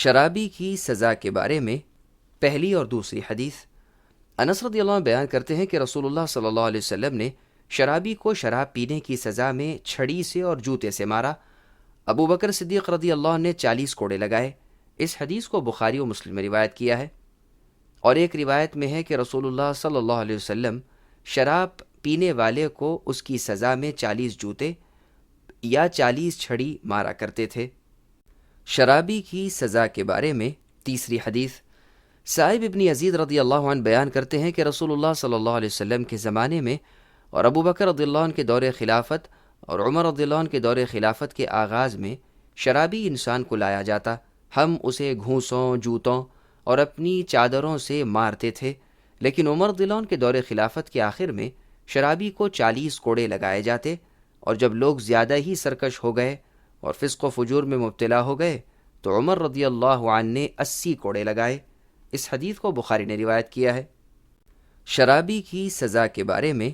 شرابی کی سزا کے بارے میں پہلی اور دوسری حدیث۔ انس رضی اللہ عنہ بیان کرتے ہیں کہ رسول اللہ صلی اللہ علیہ وسلم نے شرابی کو شراب پینے کی سزا میں چھڑی سے اور جوتے سے مارا۔ ابو بکر صدیق رضی اللہ عنہ نے 40 کوڑے لگائے۔ اس حدیث کو بخاری و مسلم میں روایت کیا ہے، اور ایک روایت میں ہے کہ رسول اللہ صلی اللہ علیہ وسلم شراب پینے والے کو اس کی سزا میں 40 جوتے یا 40 چھڑی مارا کرتے تھے۔ شرابی کی سزا کے بارے میں تیسری حدیث۔ سائب ابن یزید رضی اللہ عنہ بیان کرتے ہیں کہ رسول اللہ صلی اللہ علیہ وسلم کے زمانے میں اور ابو بکر رضی اللہ عنہ کے دور خلافت اور عمر رضی اللہ عنہ کے دور خلافت کے آغاز میں شرابی انسان کو لایا جاتا، ہم اسے گھونسوں، جوتوں اور اپنی چادروں سے مارتے تھے، لیکن عمر رضی اللہ عنہ کے دور خلافت کے آخر میں شرابی کو 40 کوڑے لگائے جاتے، اور جب لوگ زیادہ ہی سرکش ہو گئے اور فسق و فجور میں مبتلا ہو گئے تو عمر رضی اللہ عنہ نے 80 کوڑے لگائے۔ اس حدیث کو بخاری نے روایت کیا ہے۔ شرابی کی سزا کے بارے میں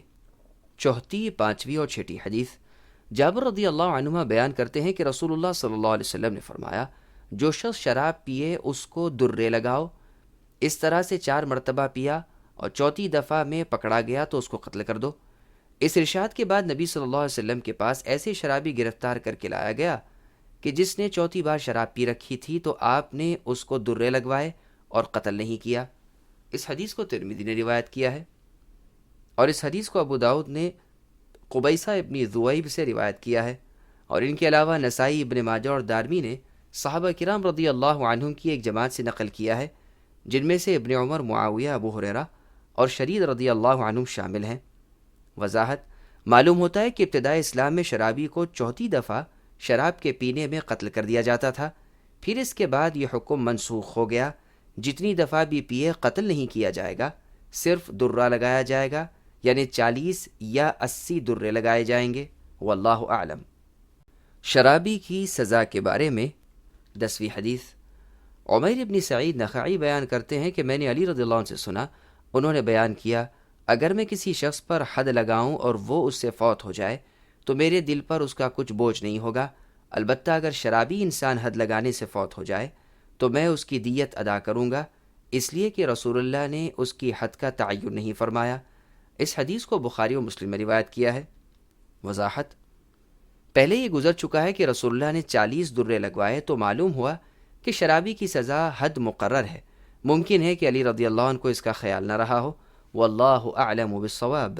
چوتھی، پانچویں اور چھٹی حدیث۔ جابر رضی اللہ عنہما بیان کرتے ہیں کہ رسول اللہ صلی اللہ علیہ وسلم نے فرمایا، جو شخص شراب پیے اس کو درے لگاؤ۔ اس طرح سے 4 مرتبہ پیا اور چوتھی دفعہ میں پکڑا گیا تو اس کو قتل کر دو۔ اس ارشاد کے بعد نبی صلی اللہ علیہ وسلم کے پاس ایسے شرابی گرفتار کر کے لایا گیا کہ جس نے چوتھی بار شراب پی رکھی تھی تو آپ نے اس کو درے لگوائے اور قتل نہیں کیا۔ اس حدیث کو ترمذی نے روایت کیا ہے، اور اس حدیث کو ابو داؤد نے قبیصہ ابن ذؤیب سے روایت کیا ہے، اور ان کے علاوہ نسائی، ابن ماجہ اور دارمی نے صحابہ کرام رضی اللہ عنہم کی ایک جماعت سے نقل کیا ہے، جن میں سے ابن عمر، معاویہ، ابو ہریرہ اور شرید رضی اللہ عنہم شامل ہیں۔ وضاحت: معلوم ہوتا ہے کہ ابتدائی اسلام میں شرابی کو چوتھی دفعہ شراب کے پینے میں قتل کر دیا جاتا تھا، پھر اس کے بعد یہ حکم منسوخ ہو گیا، جتنی دفعہ بھی پیے قتل نہیں کیا جائے گا، صرف درہ لگایا جائے گا، یعنی 40 یا 80 درے لگائے جائیں گے۔ واللہ اعلم۔ شرابی کی سزا کے بارے میں 10ویں حدیث۔ عمیر ابن سعید نخعی بیان کرتے ہیں کہ میں نے علی رضی اللہ عنہ سے سنا، انہوں نے بیان کیا، اگر میں کسی شخص پر حد لگاؤں اور وہ اس سے فوت ہو جائے تو میرے دل پر اس کا کچھ بوجھ نہیں ہوگا، البتہ اگر شرابی انسان حد لگانے سے فوت ہو جائے تو میں اس کی دیت ادا کروں گا، اس لیے کہ رسول اللہ نے اس کی حد کا تعین نہیں فرمایا۔ اس حدیث کو بخاری و مسلم میں روایت کیا ہے۔ وضاحت: پہلے یہ گزر چکا ہے کہ رسول اللہ نے 40 درے لگوائے تو معلوم ہوا کہ شرابی کی سزا حد مقرر ہے۔ ممکن ہے کہ علی رضی اللہ عنہ کو اس کا خیال نہ رہا ہو۔ واللہ اعلم بالصواب۔